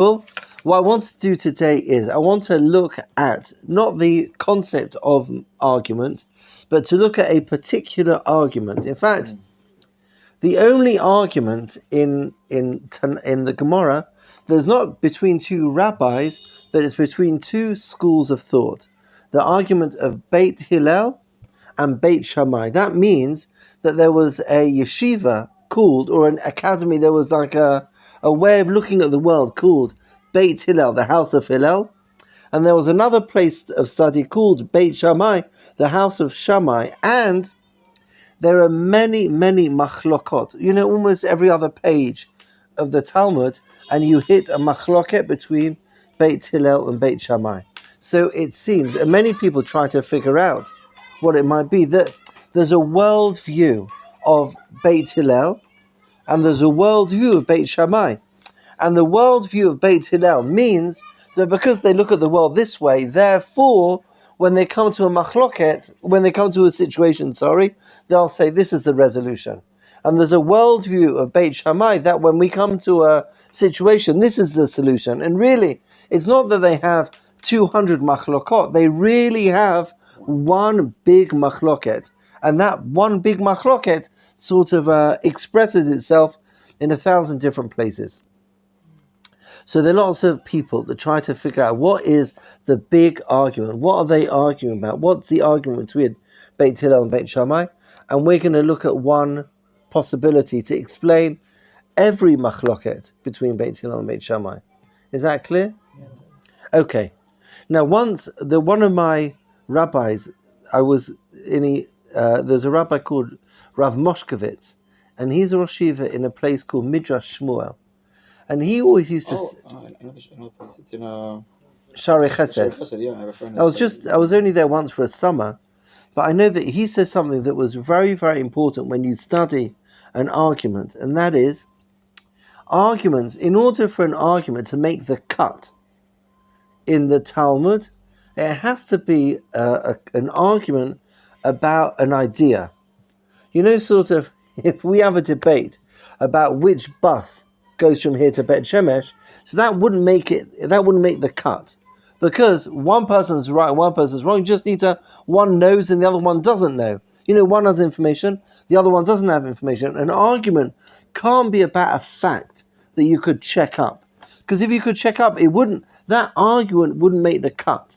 Well, what I want to do today is I want to look at not the concept of argument, but to look at a particular argument. In fact, the only argument in the Gemara, there's not between two rabbis, but it's between two schools of thought. The argument of Beit Hillel and Beit Shammai. That means that there was a yeshiva called, or an academy, there was like a way of looking at the world called Beit Hillel, the house of Hillel, and there was another place of study called Beit Shammai, the house of Shammai, and there are many, many machlokot. You know, almost every other page of the Talmud, and you hit a machloket between Beit Hillel and Beit Shammai. So it seems, and many people try to figure out what it might be, that there's a world view of Beit Hillel, and there's a world view of Beit Shammai. And the world view of Beit Hillel means that because they look at the world this way, therefore, when they come to a machloket, when they come to a situation, they'll say this is the resolution. And there's a worldview of Beit Shammai that when we come to a situation, this is the solution. And really, it's not that they have 200 machlokot, they really have one big machloket. And that one big machloket sort of expresses itself in 1,000 different places. So there are lots of people that try to figure out what is the big argument. What are they arguing about? What's the argument between Beit Hillel and Beit Shammai? And we're going to look at one possibility to explain every machloket between Beit Hillel and Beit Shammai. Is that clear? Yeah. Okay. Now, one of my rabbis, there's a rabbi called Rav Moshkovitz, and he's a Rosh Yeshiva in a place called Midrash Shmuel. And he always used to... another place. It's in Shari Chesed. Yeah, I have a friend. I was only there once for a summer, but I know that he says something that was very, very important when you study an argument, and that is, arguments, in order for an argument to make the cut in the Talmud, it has to be an argument about an idea. You know, sort of, if we have a debate about which bus goes from here to Bet Shemesh, so that wouldn't make the cut, because one person's right and one person's wrong. You just need one knows and the other one doesn't know. You know, one has information, the other one doesn't have information. An argument can't be about a fact that you could check up, because if you could check up, that argument wouldn't make the cut.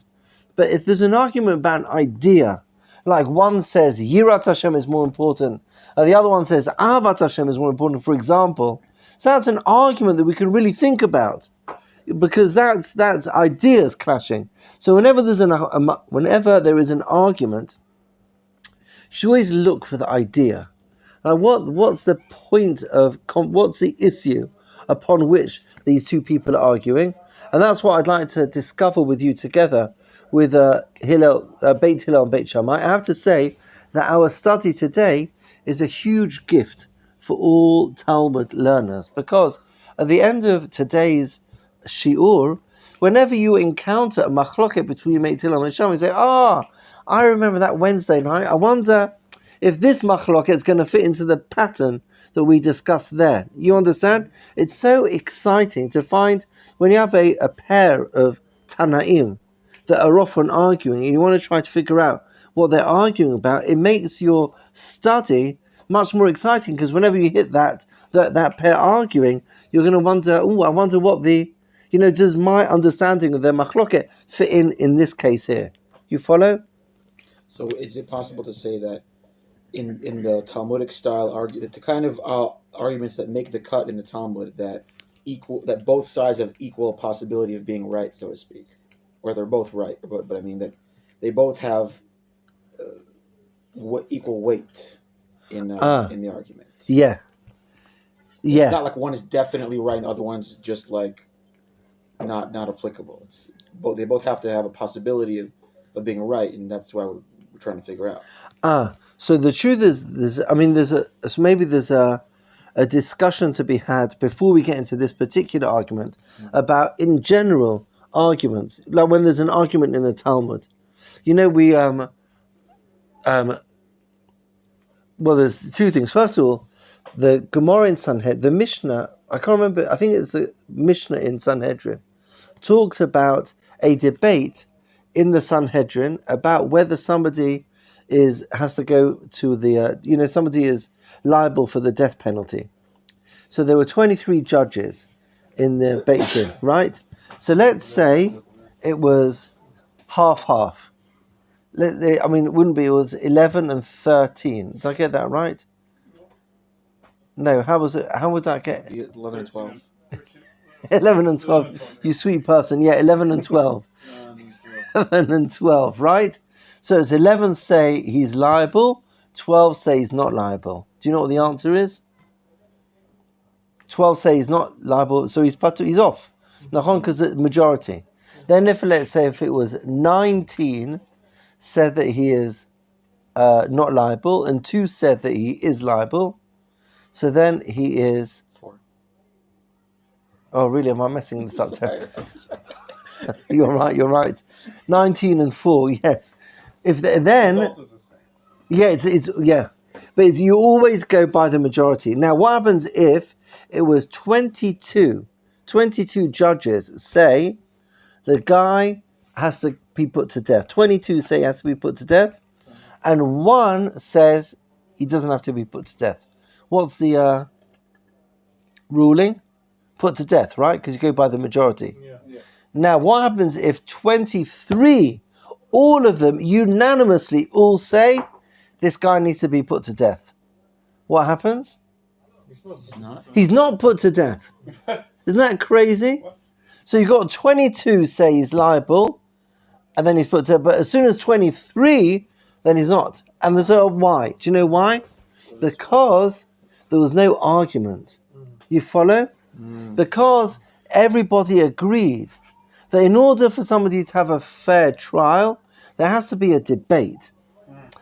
But if there's an argument about an idea, like one says Yirat Hashem is more important, and the other one says Ahavat Hashem is more important, for example, so that's an argument that we can really think about, because that's ideas clashing. So whenever there is an argument, you should always look for the idea. Now, what's the point of what's the issue upon which these two people are arguing? And that's what I'd like to discover with you together with Beit Hillel and Beit Shammai. I have to say that our study today is a huge gift for all Talmud learners, because at the end of today's shiur, whenever you encounter a machloket between Beit Hillel and Beit Shammai, you say, I remember that Wednesday night. I wonder if this machloket is going to fit into the pattern that we discussed there. You understand? It's so exciting to find when you have a pair of Tanaim that are often arguing, and you want to try to figure out what they're arguing about. It makes your study much more exciting, because whenever you hit that pair arguing, you're going to wonder, I wonder what does my understanding of their machloket fit in this case here? You follow? So is it possible to say that in the Talmudic style the kind of arguments that make the cut in the Talmud that both sides have equal possibility of being right, so to speak, or they're both right, but I mean that they both have equal weight in the argument. Yeah. It's not like one is definitely right and the other one's just like not applicable. They both have to have a possibility of being right, and that's why we're trying to figure out. So the truth is, there's a discussion to be had before we get into this particular argument about, in general, arguments. Like when there's an argument in the Talmud, well, there's two things. First of all, the Gemara in Sanhedrin, the Mishnah, I can't remember, I think it's the Mishnah in Sanhedrin, talks about a debate in the Sanhedrin about whether somebody has to go to the, somebody is liable for the death penalty. So there were 23 judges in the Beit Din, right? So let's say it was half-half. It wouldn't be, it was 11 and 13. Did I get that right? No, how was it? How would I get 11 and 12? 11 and 12, you sweet person. Yeah, 11 and 12. 11 and 12, right? So it's 11 say he's liable, 12 say he's not liable. Do you know what the answer is? 12 say he's not liable, so he's off. Nachon, because the majority. Then let's say if it was 19 said that he is not liable, and 2 said that he is liable, so then he is 4. Oh, really? Am I messing this up? You're right. 19 and 4, yes. If then, the result is the same. Yeah, but you always go by the majority. Now, what happens if it was 22 judges say the guy has to be put to death? 22 say he has to be put to death, and 1 says he doesn't have to be put to death. What's the ruling? Put to death, right? Because you go by the majority. Yeah. Now, what happens if 23, all of them unanimously all say this guy needs to be put to death? What happens? He's not put to death. Isn't that crazy? What? So you've got 22 say he's liable, and then he's put to death. But as soon as 23, then he's not. And there's why? Do you know why? Because there was no argument. You follow? Because everybody agreed that in order for somebody to have a fair trial, there has to be a debate.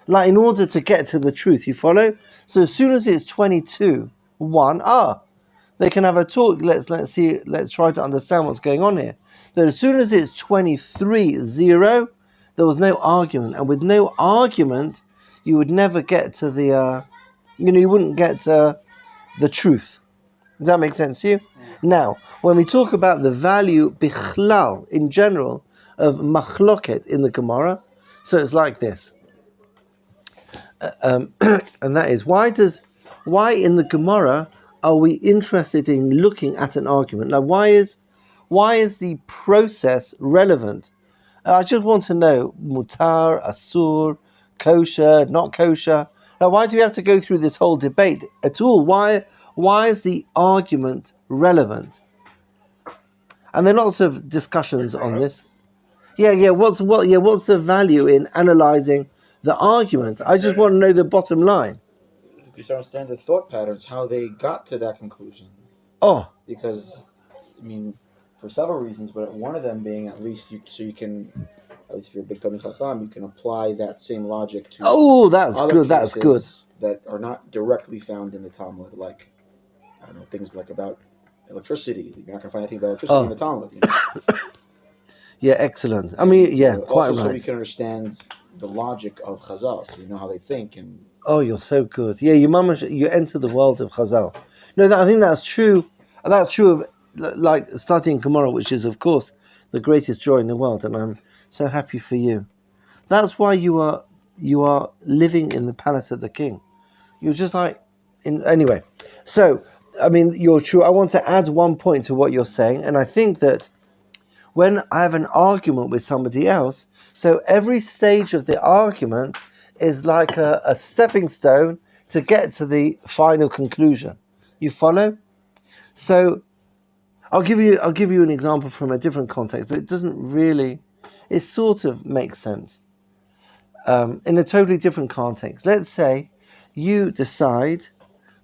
Like in order to get to the truth, you follow? So as soon as it's 22-1, they can have a talk. Let's try to understand what's going on here. But as soon as it's 23-0, there was no argument. And with no argument, you would never get to the, you wouldn't get to the truth. Does that make sense to you? Now, when we talk about the value bichlal in general of Machlokot in the Gemara, so it's like this, and that is why in the Gemara are we interested in looking at an argument? Like why is the process relevant? I just want to know mutar, asur, kosher, not kosher. Now, why do we have to go through this whole debate at all? Why is the argument relevant? And there are lots of discussions on this. Yeah. What's the value in analyzing the argument? I just want to know the bottom line. You start understand the thought patterns, how they got to that conclusion. Because, for several reasons, but one of them being at least you can. At least if you're a big Talmid Chacham, you can apply that same logic to that's good. That's good. That are not directly found in the Talmud, like things like about electricity. You're not going to find anything about electricity in the Talmud. Yeah, excellent. Quite also, right. So we can understand the logic of Chazal, so we know how they think. And you're so good. Yeah, you enter the world of Chazal. No, I think that's true. That's true of like studying Gemara, which is of course the greatest joy in the world, and I'm so happy for you. That's why you are living in the palace of the king. You're just like anyway. So you're true. I want to add one point to what you're saying, and I think that when I have an argument with somebody else, so every stage of the argument is like a stepping stone to get to the final conclusion. You follow? So I'll give you an example from a different context, but it doesn't really. It sort of makes sense in a totally different context. Let's say you decide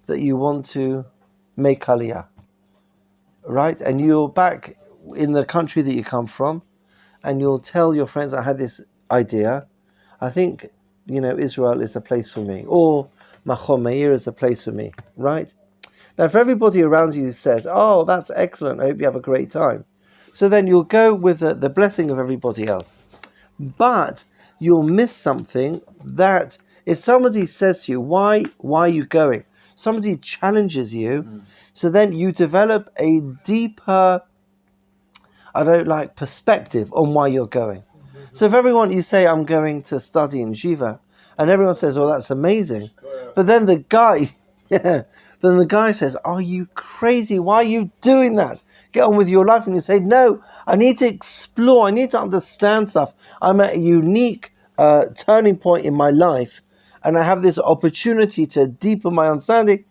that you want to make aliyah, right? And you're back in the country that you come from, and you'll tell your friends, I had this idea. I think, Israel is a place for me, or Machon Meir is a place for me, right? Now, if everybody around you says, oh, that's excellent, I hope you have a great time. So then you'll go with the blessing of everybody else. But you'll miss something that if somebody says to you, why are you going? somebody challenges you, so then you develop a deeper, perspective on why you're going. So if everyone, you say, I'm going to study in Shiva, and everyone says, well, that's amazing. But then the guy, says, are you crazy? Why are you doing that? Get on with your life. And you say, no, I need to explore. I need to understand stuff. I'm at a unique turning point in my life, and I have this opportunity to deepen my understanding.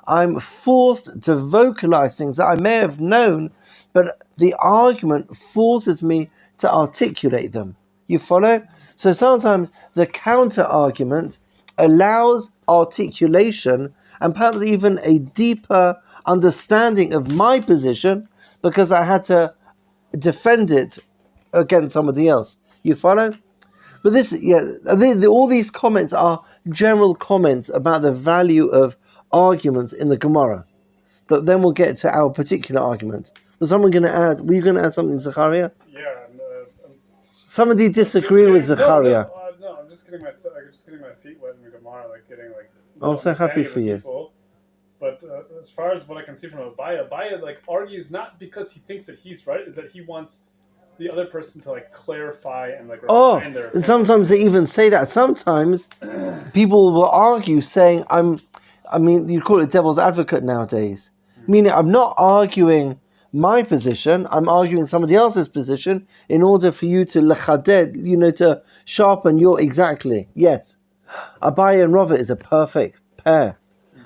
I'm forced to vocalize things that I may have known, but the argument forces me to articulate them. You follow? So sometimes the counter argument allows articulation and perhaps even a deeper understanding of my position, because I had to defend it against somebody else. You follow? But all these comments are general comments about the value of arguments in the Gemara. But then we'll get to our particular argument. Was someone going to add? Were you going to add something, Zachariah? Yeah. Somebody disagree with Zachariah. No, I'm just getting my feet wet in the Gemara, getting. I'm so happy for you. People. But as far as what I can see from Abaya argues not because he thinks that he's right, is that he wants the other person to clarify and refine their opinion. And sometimes they even say that. Sometimes people will argue saying, you call it devil's advocate nowadays. Meaning I'm not arguing my position, I'm arguing somebody else's position in order for you to lechaded, to sharpen your exactly. Yes. Abaye and Rava is a perfect pair.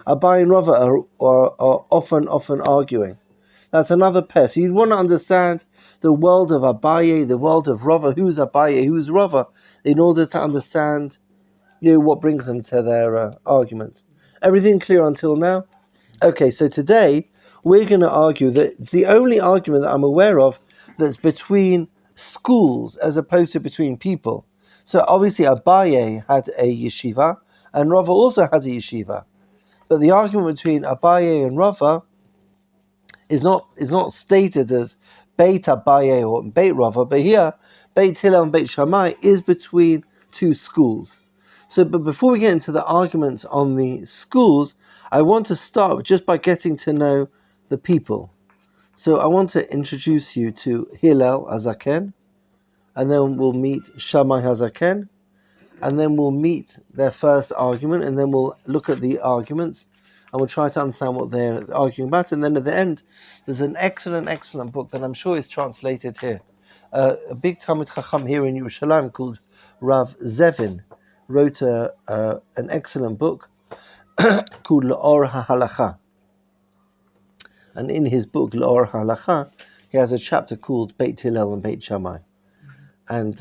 Abaye and Rava are often arguing. That's another pair. So you want to understand the world of Abaye, the world of Rava, who's Abaye, who's Rava, in order to understand what brings them to their arguments. Everything clear until now? Okay, so today we're going to argue that it's the only argument that I'm aware of that's between schools as opposed to between people. So obviously Abaye had a yeshiva and Rava also had a yeshiva. But the argument between Abaye and Rava is not stated as Beit Abaye or Beit Rava, but here Beit Hillel and Beit Shammai is between two schools. So, but before we get into the arguments on the schools, I want to start just by getting to know the people. So I want to introduce you to Hillel Hazaken, and then we'll meet Shammai Hazaken, and then we'll meet their first argument, and then we'll look at the arguments, and we'll try to understand what they're arguing about. And then at the end, there's an excellent book that I'm sure is translated here. A big Talmid Chacham here in Yerushalayim called Rav Zevin wrote an excellent book called L'Or HaHalacha. And in his book, L'Or HaHalacha, he has a chapter called Beit Hillel and Beit Shammai. And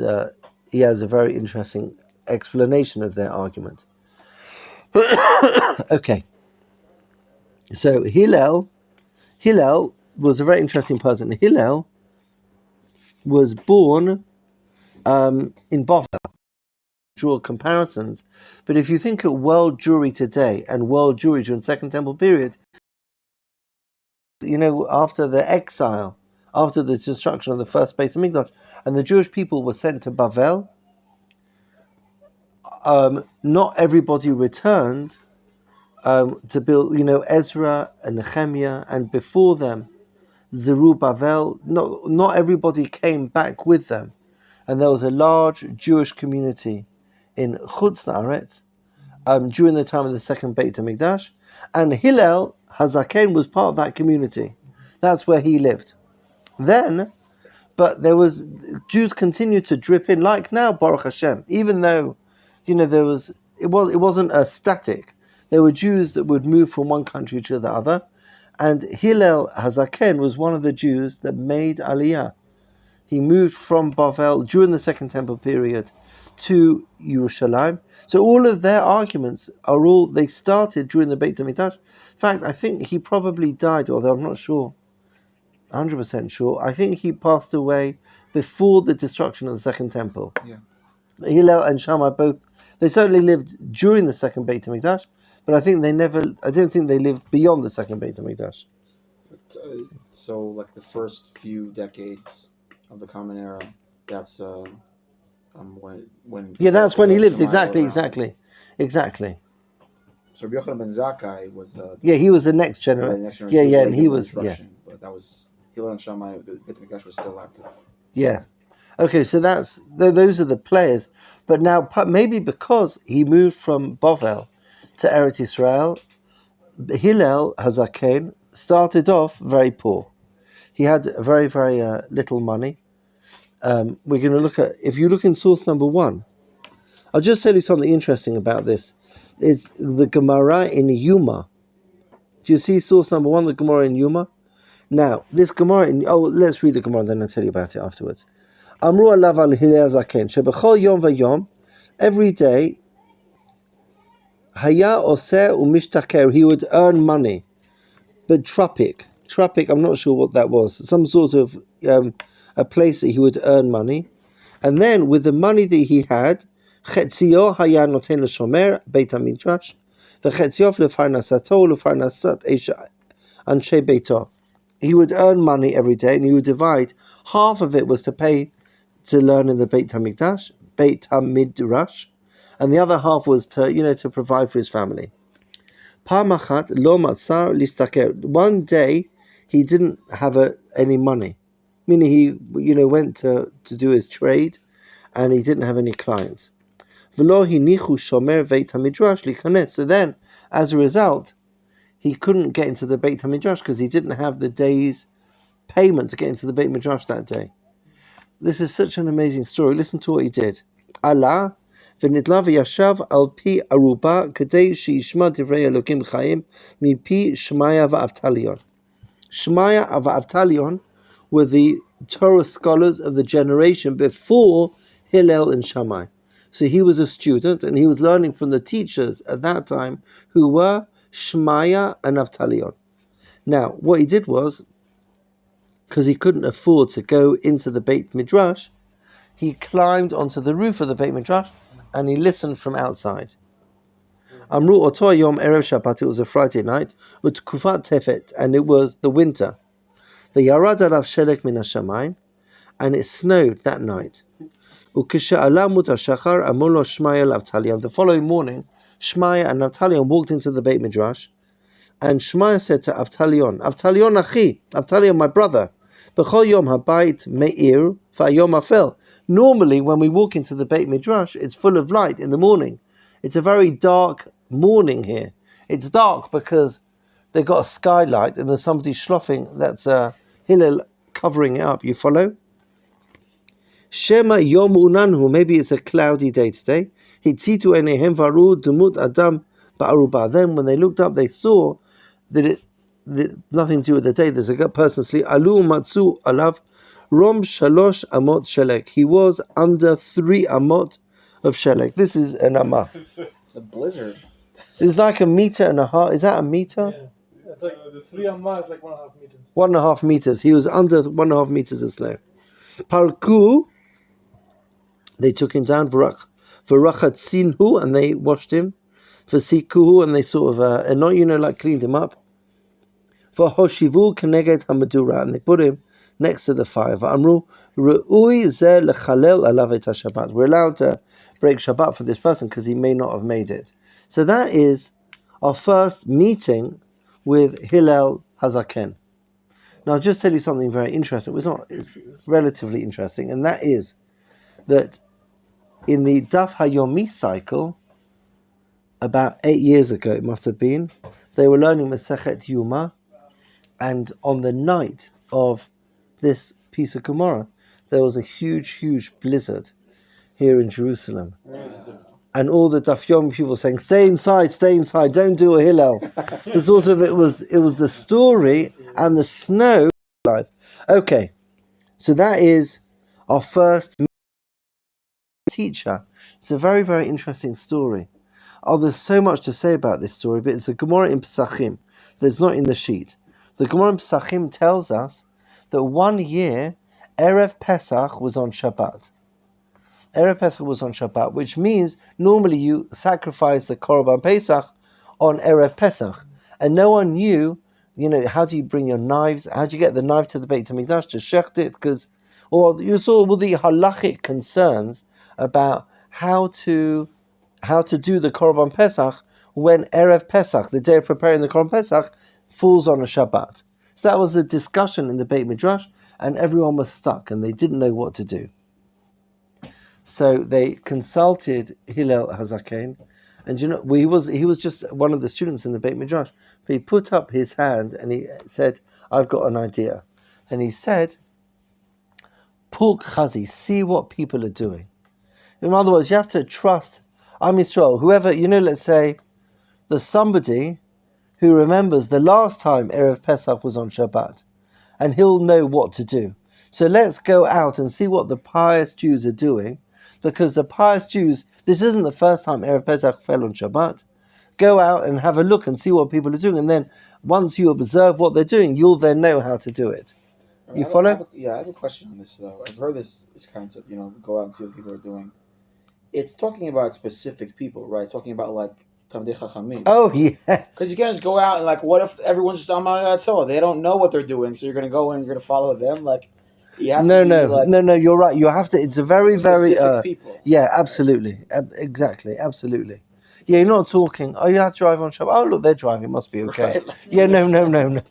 he has a very interesting explanation of their argument. Okay. So Hillel was a very interesting person. Hillel was born in Batam. Draw comparisons, but if you think of world Jewry today and world Jewry during the Second Temple period, after the exile, after the destruction of the first Beis Hamikdash, and the Jewish people were sent to Bavel, not everybody returned to build. Ezra and Nehemiah, and before them, Zerubbabel. Not everybody came back with them, and there was a large Jewish community in Chutz La'aretz during the time of the second Beit HaMikdash, and Hillel Hazaken was part of that community. That's where he lived. But Jews continued to drip in, like now, Baruch Hashem. Even though, it wasn't a static. There were Jews that would move from one country to the other, and Hillel Hazaken was one of the Jews that made Aliyah. He moved from Bavel during the Second Temple period to Yerushalayim. So all of their arguments they started during the Beit HaMikdash. In fact, I think he probably died, although I'm not sure, 100% sure. I think he passed away before the destruction of the Second Temple. Yeah. Hillel and Shammai they certainly lived during the Second Beit HaMikdash, but I don't think they lived beyond the Second Beit HaMikdash. So the first few decades of the Common Era, that's when that's when he lived. Exactly. So Rabbi Yochanan ben Zakkai was. He was the next generation. And he was. But that was Hillel and Shammai. The Beit HaMikdash was still active. Yeah. Okay, so those are the players. But now maybe because he moved from Bovel to Eretz Yisrael, Hillel Hazaken started off very poor. He had very, very little money. We're going to look at, if you look in source number 1, I'll just tell you something interesting about this. Is the Gemara in Yuma. Do you see source number 1, the Gemara in Yuma? Now, this Gemara let's read the Gemara, then I'll tell you about it afterwards. Amru alav al Hillel Zaken, shebechol yom vayom, every day, haya oseh umishtaker, he would earn money. But trapik, I'm not sure what that was. Some sort of a place that he would earn money. And then with the money that he had, chetzio haya noten l'shomer beit hamidrash, v'chetzio lefarnasato lefarnasat anshe beito. He would earn money every day, and he would divide. Half of it was to pay to learn in the Beit HaMikdash, and the other half was to provide for his family. One day he didn't have any money, meaning he went to do his trade, and he didn't have any clients. So then, as a result, he couldn't get into the Beit HaMidrash because he didn't have the day's payment to get into the Beit Midrash that day. This is such an amazing story. Listen to what he did. Allah v'nidla v'yashav al pi aruba kadei she'ishma divrei Elokim chayim mipi Shmaya v'Avtalion. Shmaya v'Avtalion were the Torah scholars of the generation before Hillel and Shammai. So he was a student, and he was learning from the teachers at that time, who were Shmaya and Avtalion. Now, what he did was, because he couldn't afford to go into the Beit Midrash, he climbed onto the roof of the Beit Midrash and he listened from outside. Amru oto yom erev Shabbat, it was a Friday night, with kufat tefet, and it was the winter. V'yarad alav shelek min hashamayim, and it snowed that night. Ukeshe'ala mut hashachar amor lo Shmaya l'Avtalion. The following morning, Shmaya and Avtalion walked into the Beit Midrash, and Shmaya said to Avtalion, Avtalion achi, Avtalion my brother, b'chol yom habayit me'ir v'ayom afel. Normally, when we walk into the Beit Midrash, it's full of light in the morning. It's a very dark morning here. It's dark because they've got a skylight and there's somebody schloffing, that's Hillel covering it up. You follow? Shema yom unanhu, maybe it's a cloudy day today. Hitzitu enehem varu dumut adam ba'aruba. Then when they looked up, they saw that nothing to do with the day. There's a person asleep. Alu matzu alav rom shalosh amot shelek. He was under 3 amot of shelek. This is an amah. It's a blizzard. It's like 1.5 meters. Is that a meter? Yeah. It's like 3 amah is like 1.5 meters. 1.5 meters. He was under 1.5 meters of snow. Parku, they took him down. V'rachat sinhu, and they washed him. V'sikuhu, and they sort of cleaned him up. V'hoshivu keneged hamadura, and they put him next to the fire. V'amru re'ui zeh lechalel alav et haShabbat. We're allowed to break Shabbat for this person because he may not have made it. So that is our first meeting with Hillel Hazaken. Now I'll just tell you something very interesting. It's relatively interesting, and that is that in the Daf Hayomi cycle, about 8 years ago it must have been, they were learning Masechet Yuma, and on the night of this piece of Gemara, there was a huge blizzard here in Jerusalem. And all the Daf Yomi people saying, stay inside, don't do a Hillel. It was the story and the snow life. Okay, so that is our first teacher. It's a very, very interesting story. There's so much to say about this story, but it's a Gemara in Pesachim that's not in the sheet. The Gemara in Pesachim tells us that one year, Erev Pesach was on Shabbat. Erev Pesach was on Shabbat, which means normally you sacrifice the Korban Pesach on Erev Pesach. And no one knew, how do you bring your knives? How do you get the knife to the Beit HaMikdash to shecht it? Or you saw all the halachic concerns about how to do the Korban Pesach when Erev Pesach, the day of preparing the Korban Pesach, falls on a Shabbat. So that was the discussion in the Beit Midrash, and everyone was stuck and they didn't know what to do. So they consulted Hillel Hazaken, and he was just one of the students in the Beit Midrash. But he put up his hand and he said, "I've got an idea." And he said, "Pulk Chazi, see what people are doing." In other words, you have to trust Am Yisrael. Whoever, let's say there's somebody who remembers the last time Erev Pesach was on Shabbat, and he'll know what to do. So let's go out and see what the pious Jews are doing, because the pious Jews, this isn't the first time Erev Pesach fell on Shabbat. Go out and have a look and see what people are doing, and then once you observe what they're doing, you'll then know how to do it. You follow? I have a question on this, though. I've heard this concept, go out and see what people are doing. It's talking about specific people, right? It's talking about, like, Talmidei Chachamim. Oh, yes. Because you can't just go out and, like, what if everyone's just on my so they don't know what they're doing, so you're going to go in and you're going to follow them? Like, you have no, you're right. You have to, it's a very, very... people. Yeah, absolutely. Exactly, absolutely. Yeah, you're not talking, you're not driving on Shabbat. Oh, look, they're driving, must be okay. Right? Like, yeah, no. No,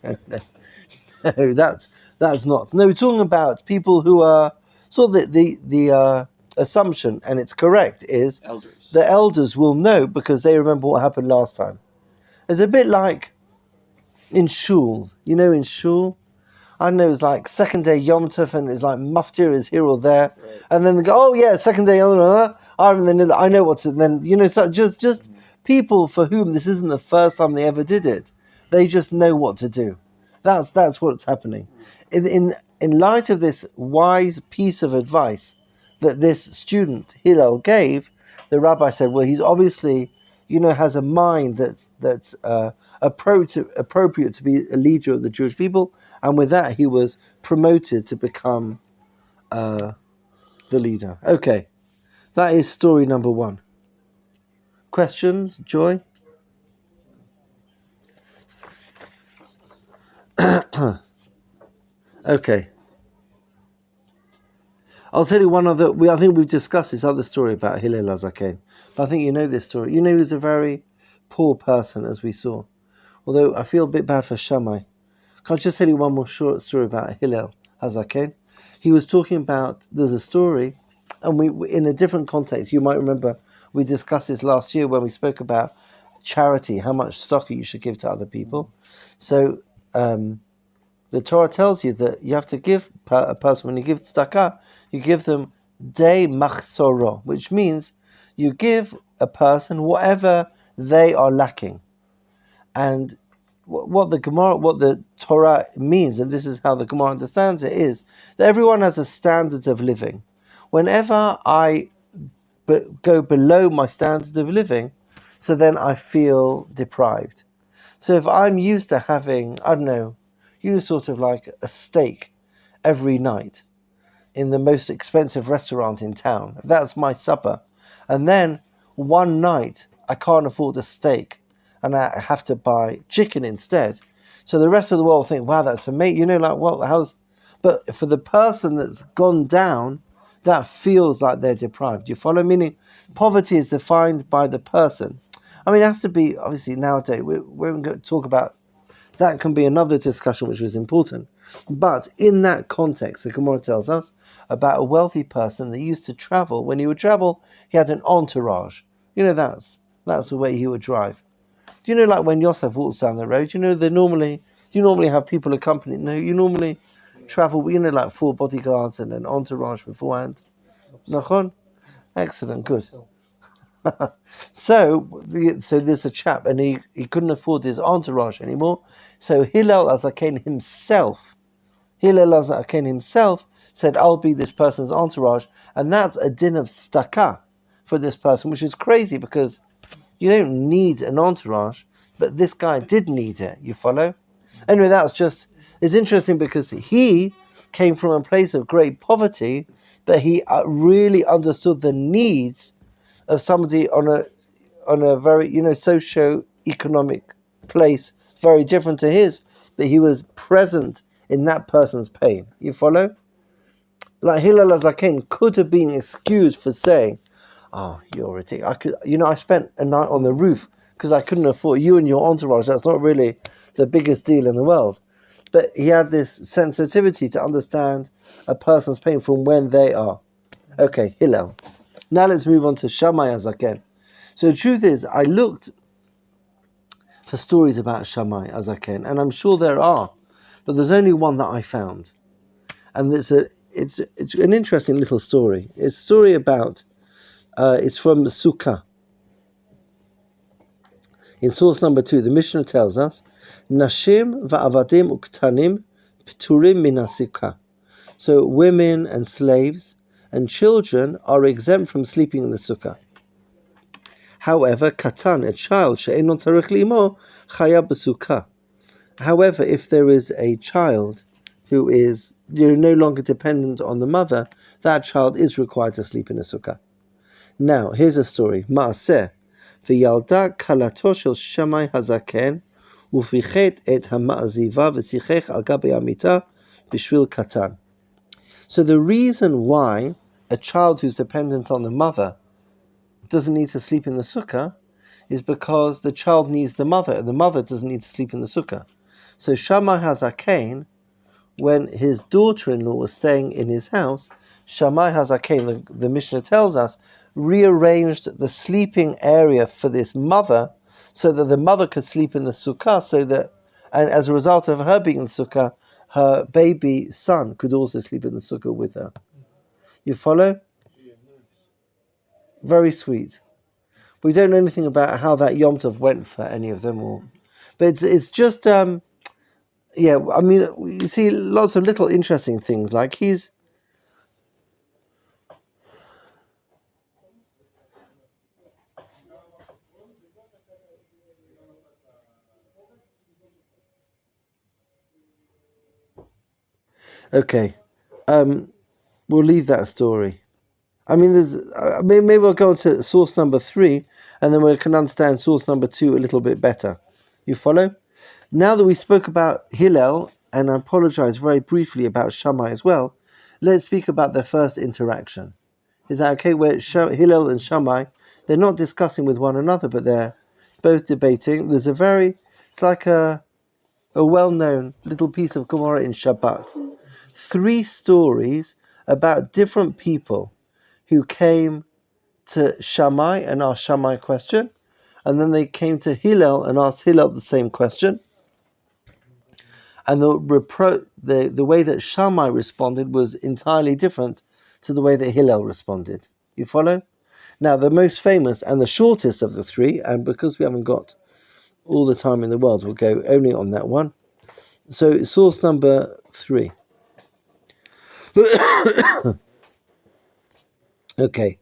that's not. No, we're talking about people who are... So the assumption, and it's correct, is elders. The elders will know because they remember what happened last time. It's a bit like in shul. In shul, I know it's like second day Yom Tov, and it's like Muftir is here or there, right. And then they go, oh yeah, second day Yom Tov, and then I know what's, and then so just people for whom this isn't the first time they ever did it, they just know what to do. That's what's happening. In light of this wise piece of advice that this student Hillel gave, the rabbi said, well, he's obviously, has a mind that's appropriate to be a leader of the Jewish people, and with that he was promoted to become the leader. Okay, that is story number 1. Questions, Joy? Okay. I'll tell you one other. I think we've discussed this other story about Hillel HaZaken. But I think you know this story. He was a very poor person, as we saw. Although I feel a bit bad for Shammai. Can I just tell you one more short story about Hillel HaZaken? He was talking about, there's a story, and we in a different context. You might remember we discussed this last year when we spoke about charity, how much stock you should give to other people. So the Torah tells you that you have to give a person, when you give tzedakah, you give them de machsoro, which means you give a person whatever they are lacking. And what the Torah means, and this is how the Gemara understands it, is that everyone has a standard of living. Whenever I go below my standard of living, so then I feel deprived. So if I'm used to having, sort of like a steak every night in the most expensive restaurant in town, if that's my supper, and then one night I can't afford a steak and I have to buy chicken instead, so the rest of the world think, wow, that's amazing, but for the person that's gone down, that feels like they're deprived. You follow? Meaning poverty is defined by the person. It has to be, obviously nowadays we're going to talk about, that can be another discussion which is important. But in that context, the Gemara tells us about a wealthy person that used to travel. When he would travel, he had an entourage. That's the way he would drive. Like when Yosef walks down the road, you normally have people accompanying. No, you normally travel, like 4 bodyguards and an entourage beforehand. Machon? Excellent, good. So there's a chap, and he couldn't afford his entourage anymore. So Hillel HaZaken himself said, I'll be this person's entourage, and that's a din of tzedakah for this person, which is crazy because you don't need an entourage, but this guy did need it. You follow? Anyway, it's interesting because he came from a place of great poverty, but he really understood the needs of somebody on a very, socio-economic place, very different to his, but he was present in that person's pain. You follow? Like Hillel HaZaken could have been excused for saying, "Oh, you're ridiculous. I spent a night on the roof because I couldn't afford you and your entourage. That's not really the biggest deal in the world. But he had this sensitivity to understand a person's pain from when they are. Okay, Hillel. Now let's move on to Shammai Azaken. So the truth is, I looked for stories about Shammai Azaken, and I'm sure there are, but there's only one that I found. And it's an interesting little story. It's a story about, it's from Sukkah. In source number 2, the Mishnah tells us, Nashim va'avadim uktanim pturim min hasukah. So women and slaves and children are exempt from sleeping in the sukkah. However, katan, a child, she'enon tzarich limo, chaya b'sukkah. However, if there is a child who is no longer dependent on the mother, that child is required to sleep in a sukkah. Now, here's a story. Ma'aseh. V'yalda kalato shel Shammai hazaken ufichet et hama'aziva v'sichech al gabi amita b'shvil katan. So the reason why a child who's dependent on the mother doesn't need to sleep in the sukkah is because the child needs the mother, and the mother doesn't need to sleep in the sukkah. So Shammai hazaken, when his daughter-in-law was staying in his house, Shammai hazaken, the Mishnah tells us, rearranged the sleeping area for this mother so that the mother could sleep in the sukkah, and as a result of her being in the sukkah, her baby son could also sleep in the sukkah with her. You follow? Very sweet. We don't know anything about how that Yom Tov went for any of them, but it's just yeah. I mean, you see lots of little interesting things. Like he's. Okay, we'll leave that story. I mean, there's maybe we'll go on to source number 3, and then we can understand source number 2 a little bit better. You follow? Now that we spoke about Hillel, and I apologize very briefly about Shammai as well, let's speak about their first interaction. Is that okay? Where Hillel and Shammai, they're not discussing with one another, but they're both debating. It's like a well-known little piece of Gemara in Shabbat. 3 stories about different people who came to Shammai and asked Shammai a question, and then they came to Hillel and asked Hillel the same question. And the way that Shammai responded was entirely different to the way that Hillel responded. You follow? Now, the most famous and the shortest of the 3, and because we haven't got all the time in the world, we'll go only on that one. So, source number 3. Okay.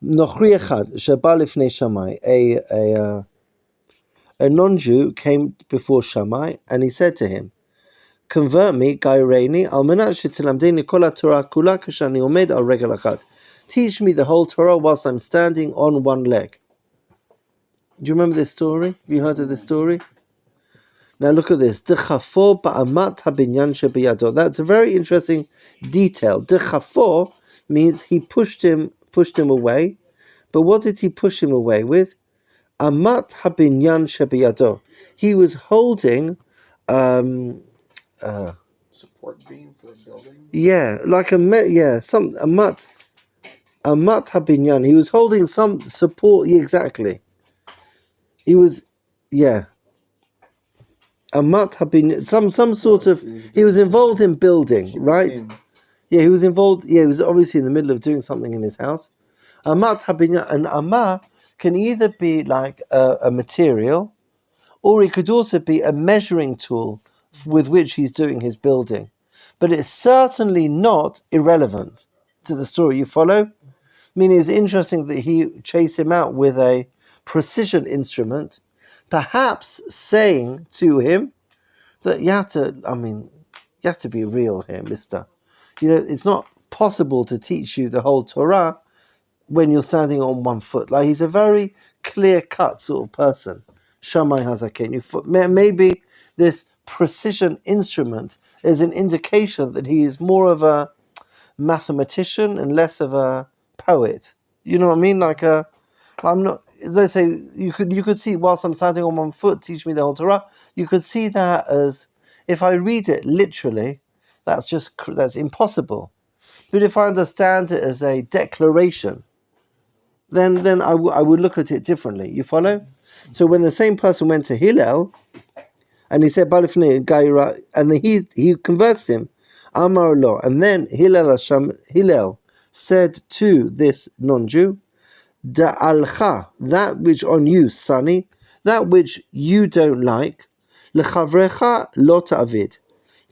Nochri echad sheba lifnei Shammai. A non-Jew came before Shammai, and he said to him, "Convert me, Gaireini, al menat shetilamdeni kol haTorah kula kashani omed al regel achad. Teach me the whole Torah whilst I'm standing on one leg." Do you remember this story? Have you heard of this story? Now look at this. Dechafo ba'amat habinyan shebiyado. That's a very interesting detail. Dechafo means he pushed him away. But what did he push him away with? Amat habinyan shebiyado. He was holding support beam for a building. Yeah, like amat habinyan. He was holding some support. Yeah, exactly. He was amat habinyan. Some sort of. He was involved in building, right? Yeah, he was involved. Yeah, he was obviously in the middle of doing something in his house. Amat habinyan, and amah can either be like a material, or it could also be a measuring tool with which he's doing his building. But it's certainly not irrelevant to the story. You follow? I mean, it's interesting that he chased him out with a precision instrument, perhaps saying to him that you have to be real here, mister. It's not possible to teach you the whole Torah when you're standing on one foot. Like, he's a very clear-cut sort of person. Shammai Hazaken. Maybe this precision instrument is an indication that he is more of a mathematician and less of a poet. You know what I mean? let's say you could see whilst I'm standing on one foot, teach me the whole Torah. You could see that as if I read it literally, that's impossible. But if I understand it as a declaration, then I would look at it differently. You follow? So when the same person went to Hillel and he said Balifnei Gaira, and he converts him, Amar lo, and then Hillel said to this non-Jew, Da'alcha, that which on you, sonny, that which you don't like, lechavrecha lo ta'avid.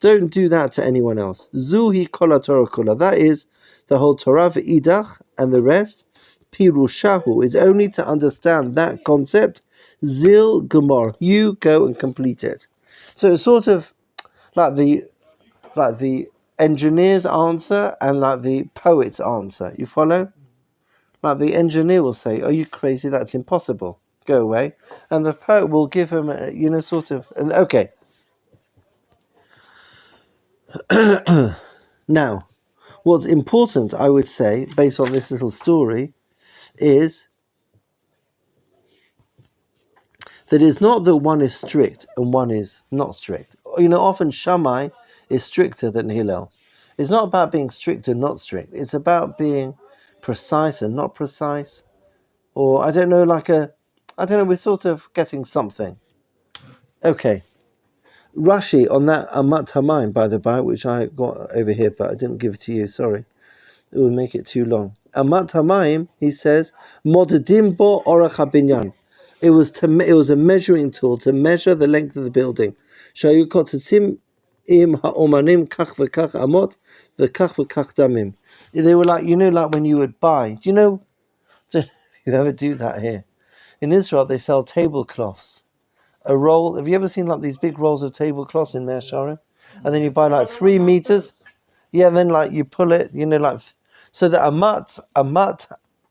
Don't do that to anyone else. Zuhi kol Torah kula. That is the whole Torah v'idach, and the rest. Pirushahu is only to understand that concept. Zil gemor. You go and complete it. So it's sort of like the engineer's answer and like the poet's answer. You follow? Like the engineer will say, "Are you crazy? That's impossible. Go away." And the poet will give him, sort of. And okay. Now, what's important, I would say, based on this little story, is that it's not that one is strict and one is not strict. Often Shammai is stricter than Hillel. It's not about being strict and not strict. It's about being precise and not precise. Or, I don't know, we're sort of getting something. Okay. Rashi on that Amat Hamayim, by the by, which I got over here, but I didn't give it to you, sorry. It would make it too long. Amat Hamayim, he says, Modedim bo orach habinyan. It was a measuring tool to measure the length of the building. Shayu kotzetzim im ha'omanim kach v'kach amot v'kach v'kach damim. They were like, like when you would buy. Do you ever do that here? In Israel, they sell tablecloths. A roll. Have you ever seen like these big rolls of tablecloths in Meir Sharim? And then you buy like 3 meters. Yeah, and then like you pull it, so the amat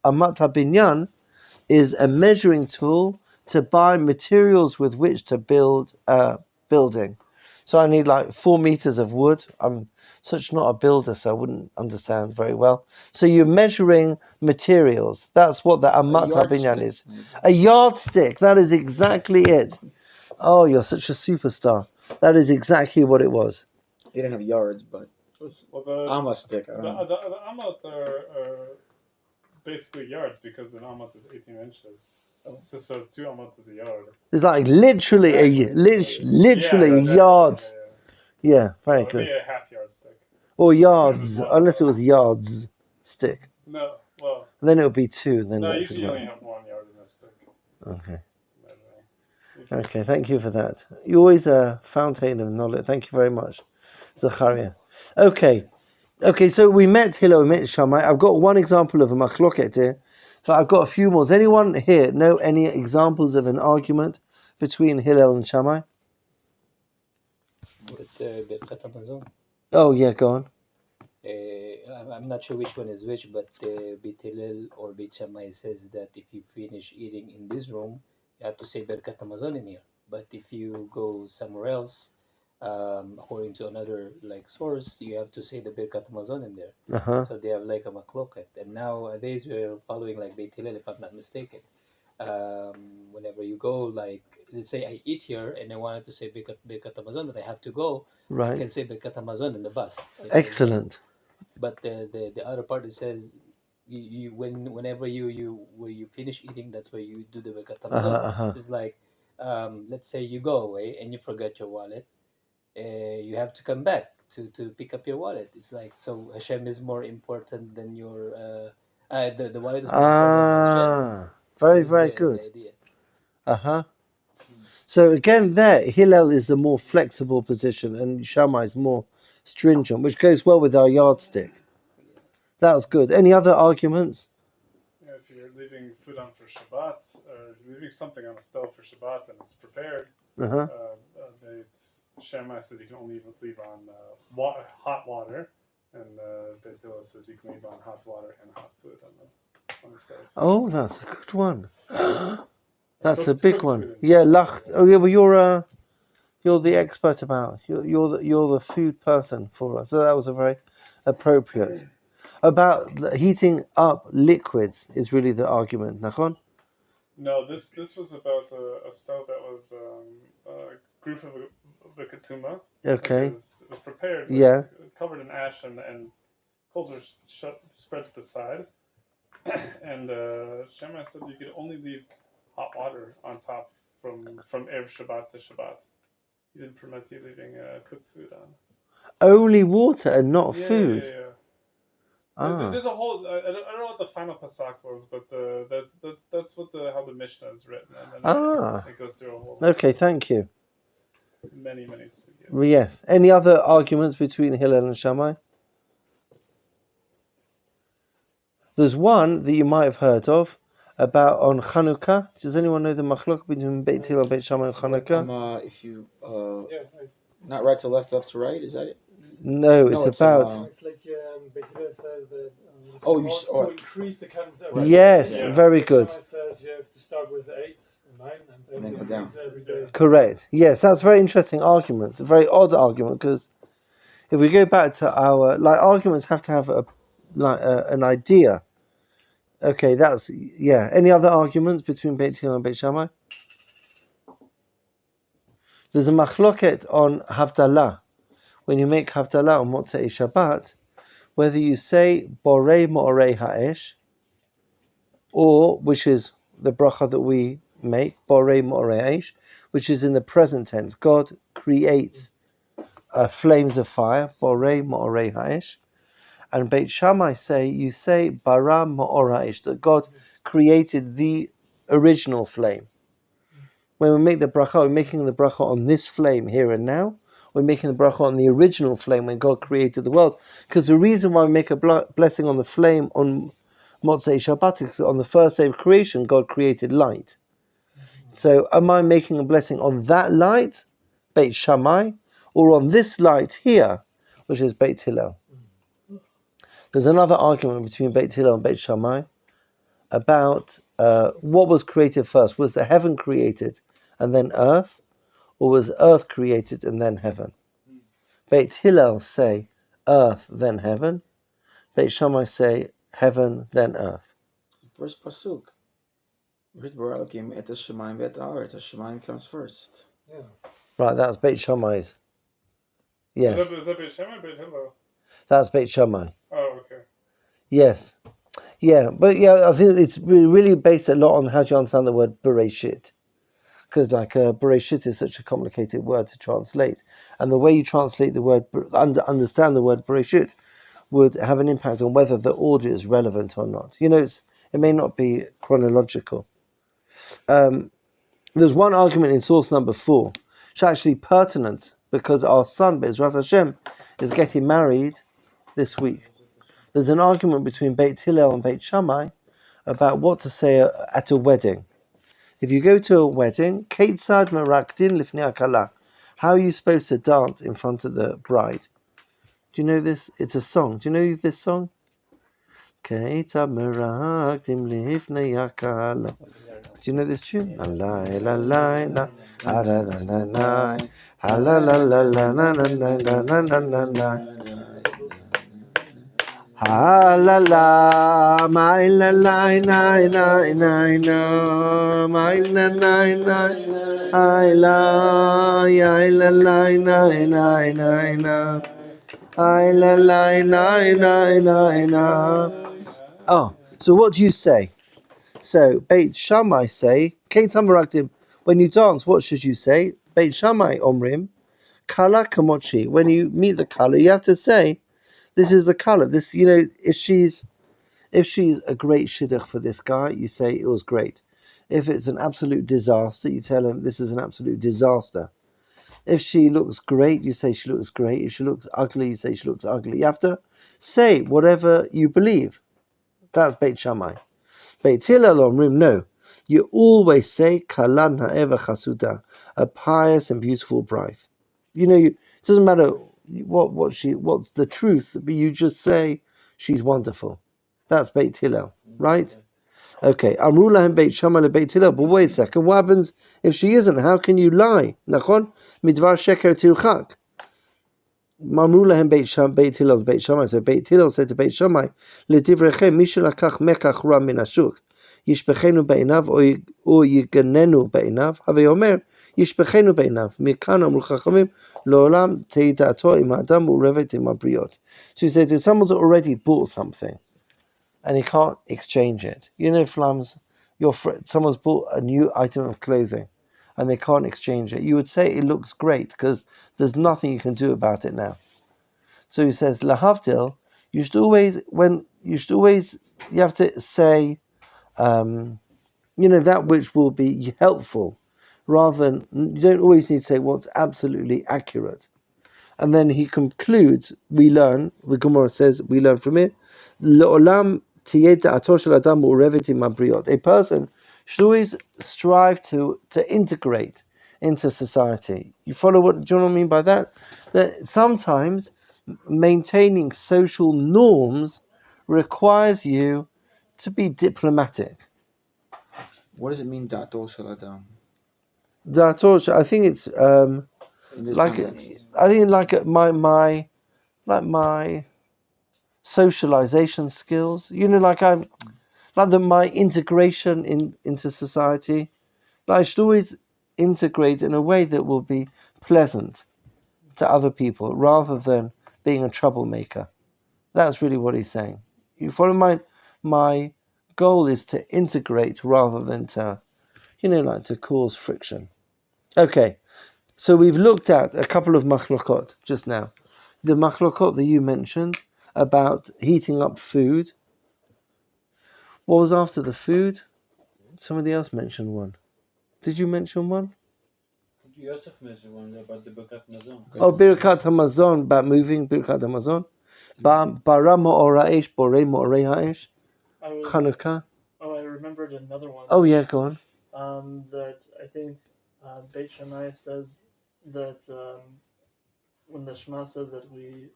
habinyan is a measuring tool to buy materials with which to build a building. So I need like 4 meters of wood. I'm such not a builder, so I wouldn't understand very well. So you're measuring materials. That's what the amat habinyan is. A yardstick. That is exactly it. Oh, you're such a superstar. That is exactly what it was. They didn't have yards, but the amat stick. The amat are basically yards because an amat is 18 inches. So 2 amat is a yard. It's like literally a yard. Yeah, very good. Maybe a half yard stick. Or yards, unless it was yards stick. No, well. Then it would be 2. Then usually you only have 1 yard in a stick. Okay. Okay, thank you for that. You're always a fountain of knowledge. Thank you very much, Zachariah. Okay, so we met Hillel, we met Shammai. I've got one example of a Machlokot here, but I've got a few more. Does anyone here know any examples of an argument between Hillel and Shammai? Oh, yeah, go on. I'm not sure which one is which, but Beit Hillel or Beit Shammai says that if you finish eating in this room, you have to say Birkat Hamazon in here. But if you go somewhere else, according to another source, you have to say the Birkat Hamazon in there. Uh-huh. So they have a Machlokot. And nowadays we're following Beit Hillel, if I'm not mistaken. Whenever you go, let's say I eat here and I wanted to say Birkat Hamazon, but I have to go. Right. I can say Birkat Hamazon in the bus. Excellent. But the other part, it says whenever you finish eating, that's where you do the Birkat Hamazon. It's like, let's say you go away and you forget your wallet, you have to come back to pick up your wallet. It's like, so Hashem is more important than your the wallet is more important than Hashem. Very good. So again, there Hillel is the more flexible position, and Shammai is more stringent, which goes well with our yardstick. That was good. Any other arguments? Yeah, if you're leaving food on for Shabbat, or leaving something on the stove for Shabbat and it's prepared, Shammai says you can only leave on hot water, and Beit Hillel says you can leave on hot water and hot food on the stove. Oh, that's a good one. That's a big one. Yeah, lacht. Oh, yeah. Well, you're the expert about. You're the food person for us. So that was a very appropriate. About heating up liquids is really the argument, Nachon? No, this was about a stove that was a group of the ketuma. Okay. It was prepared. Yeah. Covered in ash and coals were spread to the side. And Shammai said you could only leave hot water on top from Erev Shabbat to Shabbat. He didn't permit you leaving cooked food on. Only water and not food. Yeah. Ah. There's a whole. I don't know what the final pasuk was, but that's what how the Mishnah is written, and then it goes through a whole. Okay, thank you. Many. Yes. Any other arguments between Hillel and Shammai? There's one that you might have heard of about on Chanukah. Does anyone know the Machlokot between Beit Hillel and Beit Shammai on Chanukah? If you not right to left, left to right, is that it? No, it's about. It's like Beit Hillel says that. To increase the cadence. Yes, very good. Shammai says you have to start with 8 or 9 and then increase every day. Correct. Yes, that's a very interesting argument. A very odd argument because if we go back to our arguments have to have an idea. Okay, that's Any other arguments between Beit Hillel and Beit Shammai? There's a Machlokot on Havdalah. When you make Havdalah on Motzei Shabbat, whether you say Borei Mo'orei Ha'esh, or which is the bracha that we make, Borei Mo'orei Ha'esh, which is in the present tense. God creates flames of fire, Borei Mo'orei Ha'esh. And Beit Shammai you say Bara Ma'or Ha'esh, that God created the original flame. When we make the bracha, we're making the bracha on this flame here and now. We're making the bracha on the original flame when God created the world. Because the reason why we make a blessing on the flame on Motzei Shabbat is on the first day of creation, God created light. So am I making a blessing on that light, Beit Shammai, or on this light here, which is Beit Hillel? There's another argument between Beit Hillel and Beit Shammai about what was created first. Was the heaven created and then earth, or was earth created and then heaven? Beit Hillel say earth then heaven. Beit Shammai say heaven then earth. First pasuk. Shemaim comes first. Yeah. Right, that's Beit Shammai's. Yes. Is that Beit Shammai or Beit Hillel? That's Beit Shammai. Oh, okay. Yes. Yeah, but I think it's really based a lot on how do you understand the word Bereshit. Because Bereshit is such a complicated word to translate. And the way you translate the word, understand the word Bereshit, would have an impact on whether the order is relevant or not. It may not be chronological. There's one argument in source number 4, which is actually pertinent, because our son, Be'ezrat Hashem, is getting married this week. There's an argument between Beit Hillel and Beit Shammai about what to say at a wedding. If you go to a wedding, Keitzad Merakdin Lifnei Hakala, how are you supposed to dance in front of the bride? Do you know this? It's a song. Do you know this song? Keitzad Merakdin Lifnei Hakala. Do you know this tune? La la la la la la la la la la la la la la la la. Ha la la, my la la na na na na, my na na na, I la, I la la na na na na, I la la na na na na. Oh, so what do you say? So Beit Shammai say, Keitam Merakdim, when you dance, what should you say? Beit Shammai Omrim, Kala Kamochi. When you meet the Kala, you have to say, this is the color. This, if she's a great shidduch for this guy, you say it was great. If it's an absolute disaster, you tell him this is an absolute disaster. If she looks great, you say she looks great. If she looks ugly, you say she looks ugly. You have to say whatever you believe. That's Beit Shammai. Beit Hillel Omrim, no. You always say Kalan ha'eva chasuda, a pious and beautiful bride. It doesn't matter what's the truth, but you just say she's wonderful. That's Beit Hillel, right? Okay. Amru lahem Beit Shammai le Beit Hillel. But wait a second. What happens if she isn't? How can you lie? Nachon midvar sheker tirchak. Amru lahem Beit Hillel Beit Shammai. So Beit Hillel said to Beit Shammai, L'divrechem mi shelakach mekach ra min hashuk. ישפכנו בעיניו או יגננו בעיניו, הווי אומר ישפכנו בעיניו. מכאן אמרו חכמים, לעולם תהי דעתו אם האדם מעורבת עם הבריות. So he says if someone's already bought something and he can't exchange it, Flams, someone's bought a new item of clothing and they can't exchange it, you would say it looks great because there's nothing you can do about it now. So he says, lahavdil, you have to say, that which will be helpful, rather than, you don't always need to say what's absolutely accurate. And then he concludes, the Gemara says, we learn from it, Le'olam tiyeh da'ato shel adam mu'urevet im habriot. A person should always strive to integrate into society. You follow do you know what I mean by that? That sometimes maintaining social norms requires you to be diplomatic. What does it mean, da'ato shel adam? Da'ato, I think it's my socialization skills. My integration into society. I should always integrate in a way that will be pleasant to other people, rather than being a troublemaker. That's really what he's saying. You follow my goal is to integrate rather than to cause friction. Okay, so we've looked at a couple of Machlokot just now. The Machlokot that you mentioned about heating up food. What was after the food? Somebody else mentioned one. Did you mention one? Yosef mentioned one about the Birkat Hamazon. Oh, Birkat Hamazon, about moving Birkat Hamazon. Bara Mo'ora Eish, Borei Mo'orei Ha'esh. Chanukah. Oh, I remembered another one. Oh, yeah, go on. That I think Beit Shammai says that when the Shema says that we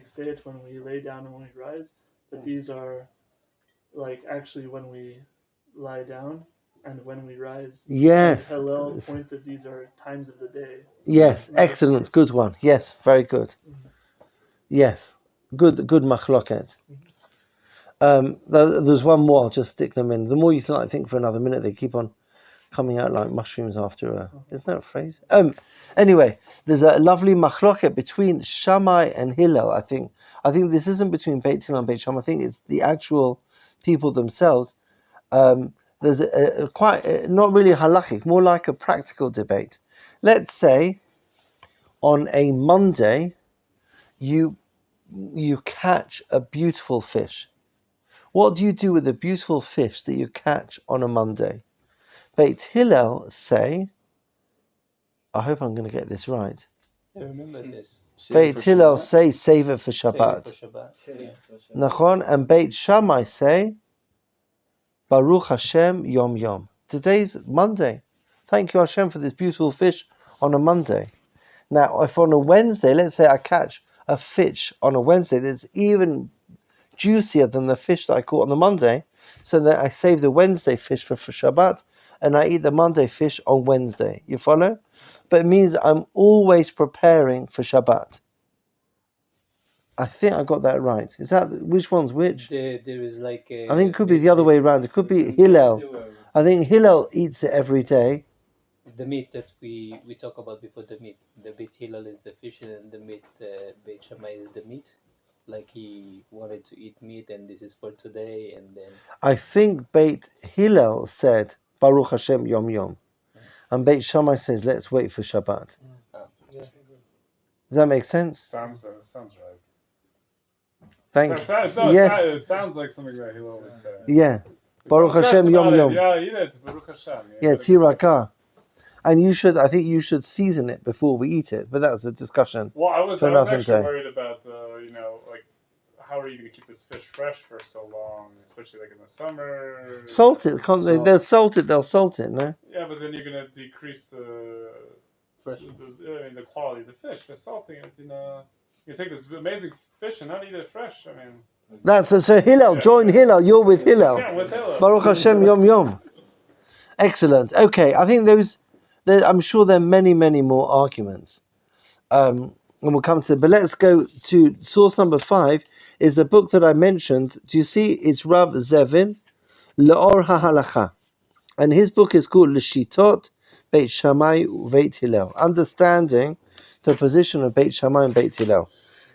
say it when we lay down and when we rise, that these are actually when we lie down and when we rise. Yes. And Hillel points that these are times of the day. Yes, excellent, good one. Yes, very good. Mm-hmm. Yes, good Machloket. There's one more. I'll just stick them in. The more you think for another minute, they keep on coming out like mushrooms after isn't that a phrase? Anyway, there's a lovely Machloket between Shammai and Hillel. I think this isn't between Beit Hillel and Beit Shammai. I think it's the actual people themselves. There's a quite not really halachic, more like a practical debate. Let's say on a Monday you catch a beautiful fish. What do you do with a beautiful fish that you catch on a Monday? Beit Hillel say, I hope I'm going to get this right. I remember this. Beit Hillel say save it for Shabbat. Nachon, and Beit Shammai say Baruch Hashem Yom Yom. Today's Monday. Thank you Hashem for this beautiful fish on a Monday. Now, if on a Wednesday, let's say I catch a fish on a Wednesday that's even juicier than the fish that I caught on the Monday, so that I save the Wednesday fish for Shabbat, and I eat the Monday fish on Wednesday. You follow? But it means I'm always preparing for Shabbat. I think I got that right. Is that which one's which? There is I think it could be the other way around. It could be Hillel. I think Hillel eats it every day. The meat that we talk about before, the meat. The Beit Hillel is the fish, and the meat Beit Shammai is the meat. Like he wanted to eat meat, and this is for today, and then. I think Beit Hillel said Baruch Hashem Yom Yom, and Beit Shammai says let's wait for Shabbat. Yeah. Does that make sense? Sounds right. Thank you. It sounds like something that Hillel would say. Yeah. Baruch Hashem Yom Yom. Yeah, it's Baruch Hashem. Yeah, Tiraka. And I think you should season it before we eat it. But that's a discussion. Well, I was actually worried about how are you going to keep this fish fresh for so long, especially in the summer? Salt it, can't they? They'll salt it, no? Yeah, but then you're going to decrease the quality of the fish by salting it. You take this amazing fish and not eat it fresh. I mean, that's so Hillel. Join Hillel. You're with Hillel. Yeah, with Hillel. Baruch Hashem Yom Yom. Excellent. Okay, I think I'm sure there are many, many more arguments. And we'll come to. But let's go to source number 5. Is the book that I mentioned. Do you see? It's Rav Zevin, Le'or ha'halacha. And his book is called L'Shitot Beit Shammai Beit Hillel, understanding the position of Beit Shammai and Beit Hillel.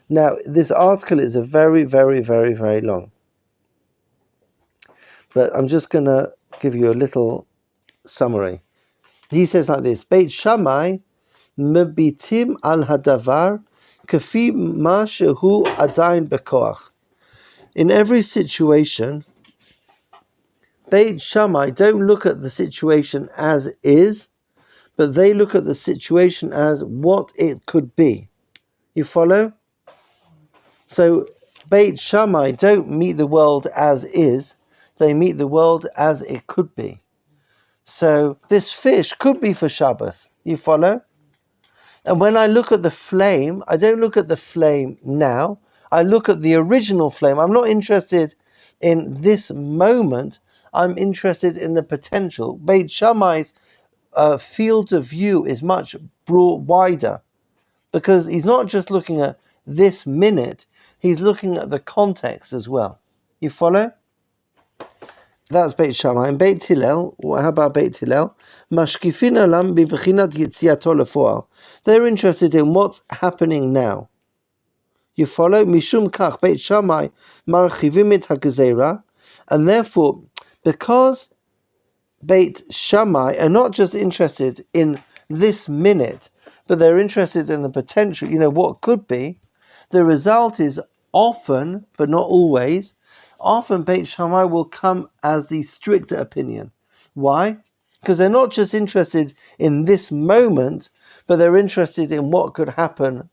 Now, this article is a very, very, very, very long. But I'm just going to give you a little summary. He says like this, Beit Shammai mebitim al hadavar kafi ma shehu adayin bekoach. In every situation, Beit Shammai don't look at the situation as is, but they look at the situation as what it could be. You follow? So Beit Shammai don't meet the world as is, they meet the world as it could be. So this fish could be for Shabbos. You follow? And when I look at the flame, I don't look at the flame now. I look at the original flame. I'm not interested in this moment. I'm interested in the potential. Beit Shammai's field of view is much wider, because he's not just looking at this minute, he's looking at the context as well. You follow? That's Beit Shammai. And Beit Hillel, how about Beit Hillel? Mashkifin alam bibchinat yitziato lefoal. They're interested in what's happening now. You follow? Mishum kach Beit Shammai marchivim et hagzeira. And therefore, because Beit Shammai are not just interested in this minute, but they're interested in the potential, what could be, the result is often, but not always, often Beit Shammai will come as the stricter opinion. Why? Because they're not just interested in this moment, but they're interested in what could happen,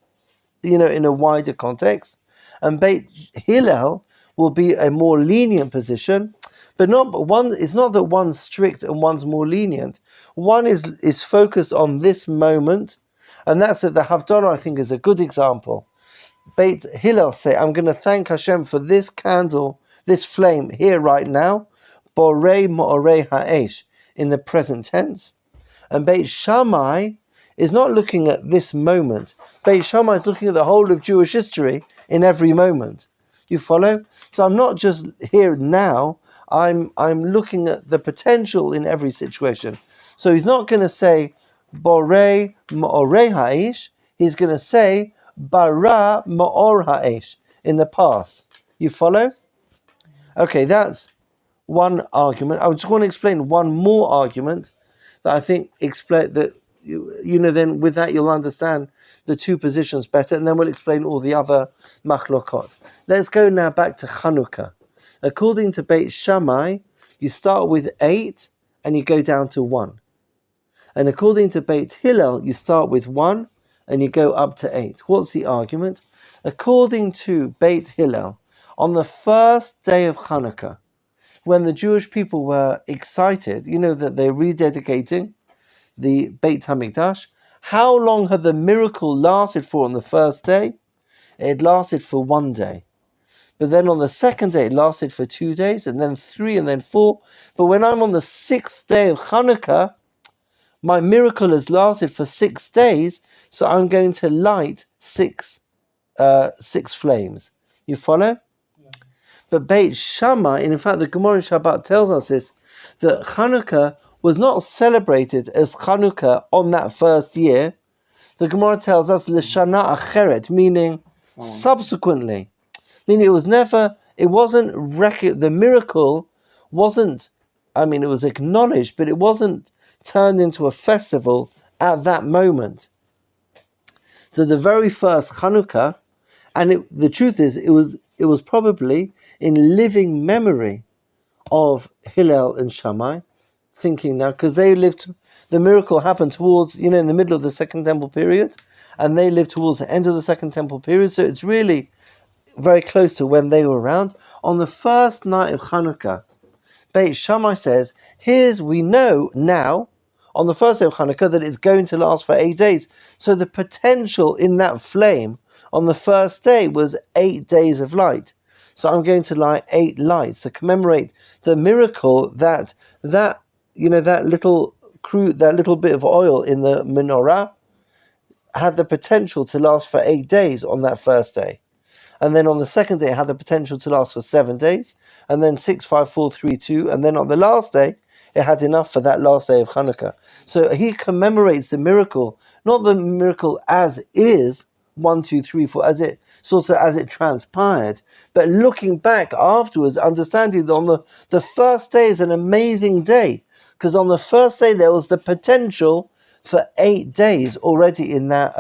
in a wider context. And Beit Hillel will be a more lenient position, but it's not that one's strict and one's more lenient. One is focused on this moment, and that's what the Havdalah, I think, is a good example. Beit Hillel say, I'm going to thank Hashem for this candle, this flame here right now, Borei Mo'orei Ha'esh, in the present tense. And Beit Shammai is not looking at this moment. Beit Shammai is looking at the whole of Jewish history in every moment. You follow? So I'm not just here now, I'm looking at the potential in every situation. So he's not going to say Borei Mo'orei Ha'esh, he's going to say Bara Ma'or Ha'esh in the past. You follow? Okay, that's one argument. I just want to explain one more argument that I think explain that then with that you'll understand the two positions better, and then we'll explain all the other Machlokot. Let's go now back to Chanukah. According to Beit Shammai, you start with 8 and you go down to 1. And according to Beit Hillel, you start with 1 and you go up to 8. What's the argument? According to Beit Hillel, on the first day of Chanukah, when the Jewish people were excited, that they're rededicating the Beit HaMikdash, how long had the miracle lasted for on the first day? It lasted for 1 day. But then on the second day, it lasted for 2 days, and then 3, and then 4. But when I'm on the 6th day of Chanukah, my miracle has lasted for 6 days, so I'm going to light 6 flames. You follow? Yeah. But Beit Shammai, and in fact the Gemara in Shabbat tells us this, that Chanukah was not celebrated as Chanukah on that first year. The Gemara tells us L'shana acheret, meaning subsequently. Meaning the miracle wasn't, it was acknowledged, but it wasn't turned into a festival at that moment. So the very first Chanukah, and the truth is, it was probably in living memory of Hillel and Shammai, thinking now, because the miracle happened towards, in the middle of the Second Temple period, and they lived towards the end of the Second Temple period, so it's really very close to when they were around. On the first night of Chanukah, Beit Shammai says, we know now, on the first day of Chanukah, that it's going to last for 8 days. So the potential in that flame on the first day was 8 days of light. So I'm going to light 8 lights to commemorate the miracle that little bit of oil in the menorah had the potential to last for 8 days on that first day. And then on the second day, it had the potential to last for 7 days. And then 6, 5, 4, 3, 2. And then on the last day, it had enough for that last day of Hanukkah. So he commemorates the miracle, not the miracle as is, 1, 2, 3, 4, as it transpired, but looking back afterwards, understanding that on the first day is an amazing day, because on the first day there was the potential for 8 days already in that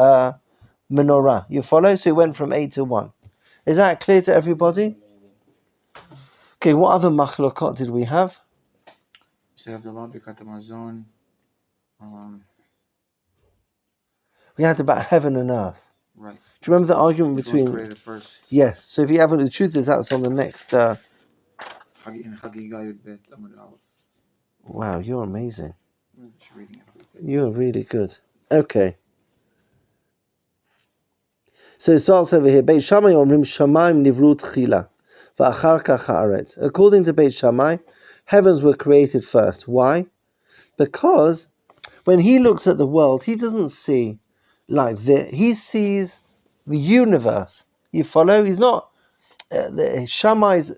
menorah. You follow? So it went from 8 to 1. Is that clear to everybody? Okay, what other machlokot did we have? We had We had about heaven and earth. Right. Do you remember the argument between? Created first. Yes. So if you have the truth is that's on the next. Wow, you're amazing. You're really good. Okay. So it starts over here. Beit Shammai omrim shamayim nivru tchila, va'achar kach haaretz. According to Beit Shammai, heavens were created first. Why? Because when he looks at the world, he doesn't see like this. He sees the universe. You follow? He's not. Shammai's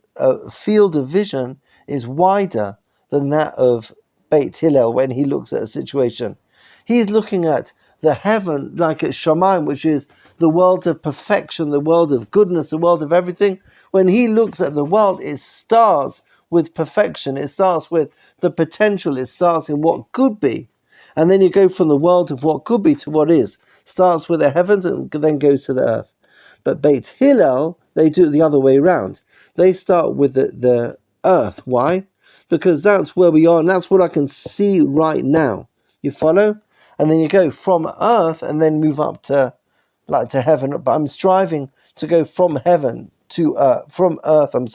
field of vision is wider than that of Beit Hillel when he looks at a situation. He's looking at the heaven like at Shamayim, which is the world of perfection, the world of goodness, the world of everything. When he looks at the world, it starts with perfection. It starts with the potential. It starts in what could be. And then you go from the world of what could be to what is. Starts with the heavens and then goes to the earth. But Beit Hillel, they do it the other way around. They start with the earth. Why? Because that's where we are and that's what I can see right now. You follow? And then you go from earth and then move up to heaven. But I'm striving to go from heaven to earth, from earth, from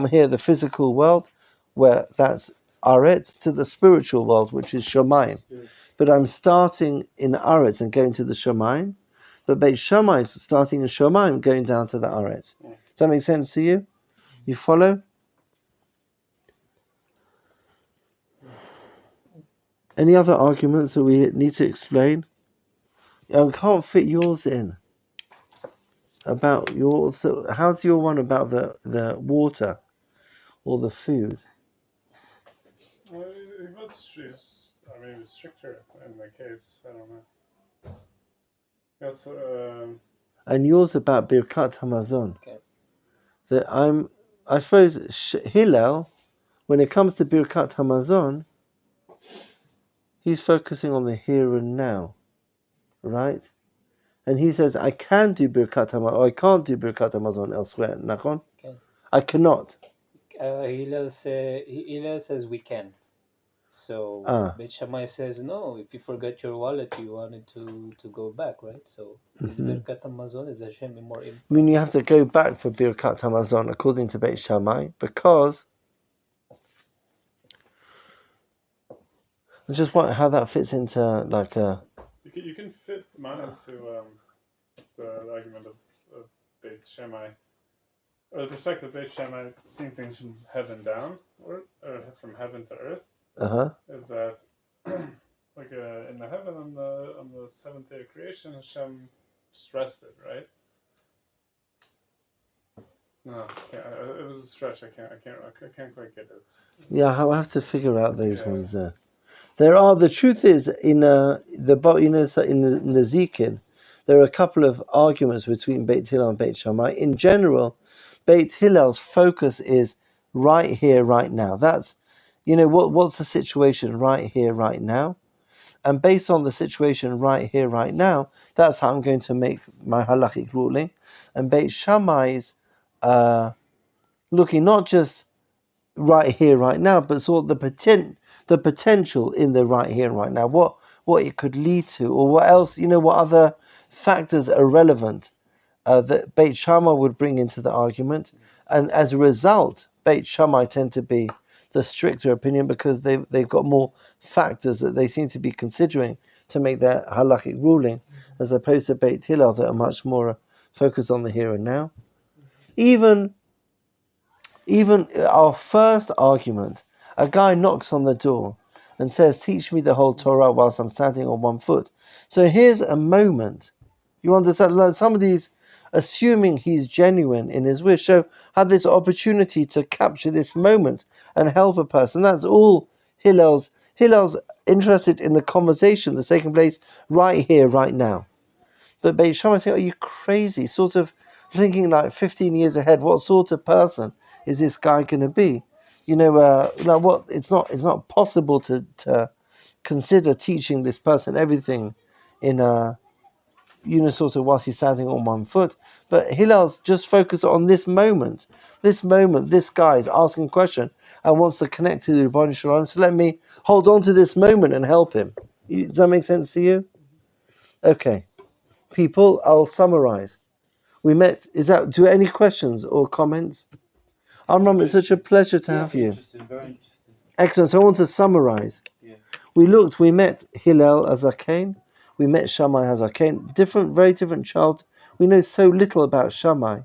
here, the physical world, where that's Aretz, to the spiritual world, which is Shamayim. But I'm starting in Aretz and going to the Shamayim. But Beit Shammai is starting in Shamayim, going down to the Aretz. Does that make sense to you? You follow? Any other arguments that we need to explain? I can't fit yours in. About yours. So how's your one about the water or the food? Well, it was stricter in my case. I don't know. Yes. And yours about Birkat Hamazon. Okay. That I suppose Hillel, when it comes to Birkat Hamazon, he's focusing on the here and now, right? And he says, I can do Birkat Hamazon, or I can't do Birkat Hamazon elsewhere. Nachon? Okay. I cannot. Hillel says we can. So Beit Shammai says no. If you forgot your wallet, you wanted to go back, right? So Birkat Hamazon is Hashem more important. I mean, you have to go back for Birkat Hamazon according to Beit Shammai, because I just wonder how that fits into like a. You can fit mine into the argument of Beit Shammai, or the perspective of Beit Shammai, seeing things from heaven down, or from heaven to earth. Is that like in the heaven on the seventh day of creation, Hashem just rested, right? No, it was a stretch. I can't quite get it. Yeah, I'll have to figure out those ones there. There are. The truth is, in the Zikin, there are a couple of arguments between Beit Hillel and Beit Shammai. In general, Beit Hillel's focus is right here, right now. That's what's the situation right here, right now? And based on the situation right here, right now, that's how I'm going to make my halachic ruling. And Beit Shammai's looking not just right here, right now, but sort of the potential in the right here, right now. What it could lead to, or what else? What other factors are relevant that Beit Shammai would bring into the argument, and as a result, Beit Shammai tend to be the stricter opinion because they've got more factors that they seem to be considering to make their halachic ruling, as opposed to Beit Hillel that are much more focused on the here and now. Even our first argument, a guy knocks on the door and says, "Teach me the whole Torah whilst I'm standing on one foot." So here's a moment. You understand? Like some of these assuming he's genuine in his wish. So have this opportunity to capture this moment and help a person. That's all Hillel's interested in the conversation that's taking place right here, right now. But Beit Shammai saying, are you crazy? Sort of thinking like 15 years ahead, what sort of person is this guy going to be? What? It's not possible to consider teaching this person everything in a unisort whilst he's standing on one foot. But Hillel's just focused on this moment. This guy is asking a question and wants to connect to the Ribono Shel Olam. So let me hold on to this moment and help him. Does that make sense to you? Okay. People, I'll summarize. We met. Do any questions or comments? Amram, it's such a pleasure to have you. Very interesting. Excellent. So I want to summarize. Yeah. We met Hillel as Cain. We met Shammai as Cain. Very different child. We know so little about Shammai.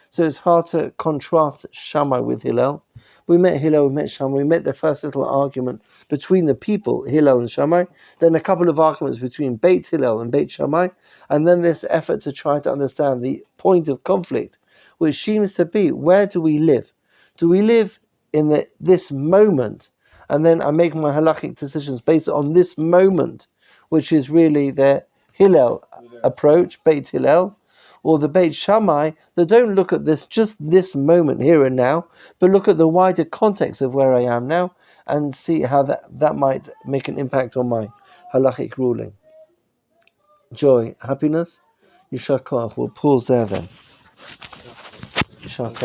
So it's hard to contrast Shammai with Hillel. We met Hillel, we met Shammai, we met the first little argument between the people, Hillel and Shammai, then a couple of arguments between Beit Hillel and Beit Shammai, and then this effort to try to understand the point of conflict, which seems to be, where do we live? Do we live in this moment, and then I make my halachic decisions based on this moment, which is really the Hillel approach, Beit Hillel, or the Beit Shammai, that don't look at just this moment here and now, but look at the wider context of where I am now and see how that might make an impact on my halachic ruling. Joy, happiness, Yishar Koach. We'll pause there then. Yishar Koach.